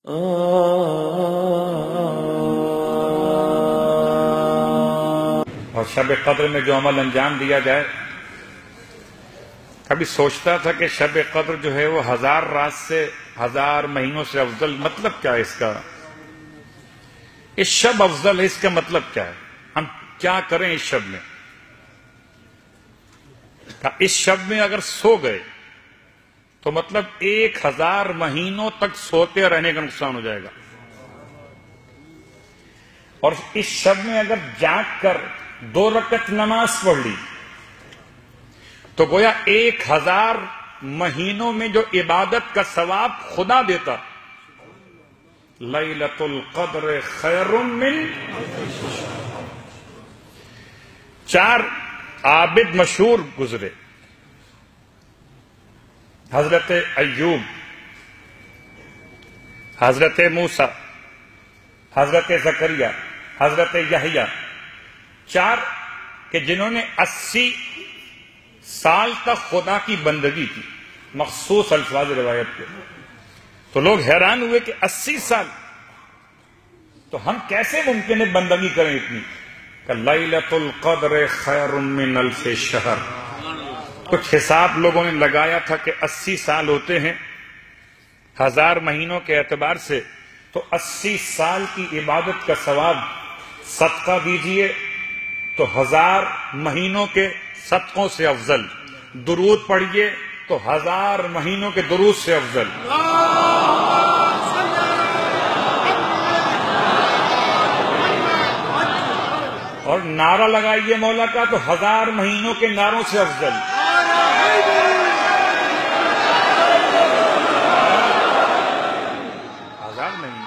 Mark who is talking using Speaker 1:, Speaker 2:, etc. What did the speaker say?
Speaker 1: اور شب قدر میں جو عمل انجام دیا جائے، کبھی سوچتا تھا کہ شب قدر جو ہے وہ 1000 رات سے 1000 مہینوں سے افضل، مطلب کیا ہے اس کا؟ اس شب افضل ہے، اس کا مطلب کیا ہے؟ ہم کیا کریں اس شب میں؟ اس شب میں اگر سو گئے تو مطلب 1000 مہینوں تک سوتے رہنے کا نقصان ہو جائے گا، اور اس شب میں اگر جاگ کر 2 رکعت نماز پڑھ لی تو گویا 1000 مہینوں میں جو عبادت کا ثواب خدا دیتا۔ لیلۃ القدر خیر من 4 عابد مشہور گزرے، حضرت ایوب، حضرت موسیٰ، حضرت زکریا، حضرت یحییٰ، 4 کہ جنہوں نے 80 سال تک خدا کی بندگی کی، مخصوص الفاظ روایت کے۔ تو لوگ حیران ہوئے کہ 80 سال تو ہم کیسے ممکن ہے بندگی کریں اتنی؟ کہ لیلۃ القدر خیر من الف شہر۔ کچھ حساب لوگوں نے لگایا تھا کہ 80 سال ہوتے ہیں 1000 مہینوں کے اعتبار سے، تو 80 سال کی عبادت کا ثواب صدقہ دیجئے تو 1000 مہینوں کے صدقوں سے افضل، درود پڑھیے تو 1000 مہینوں کے درود سے افضل۔ اور نعرہ لگائیے مولا کا تو 1000 مہینوں کے نعروں سے افضل۔ 1000 مہینے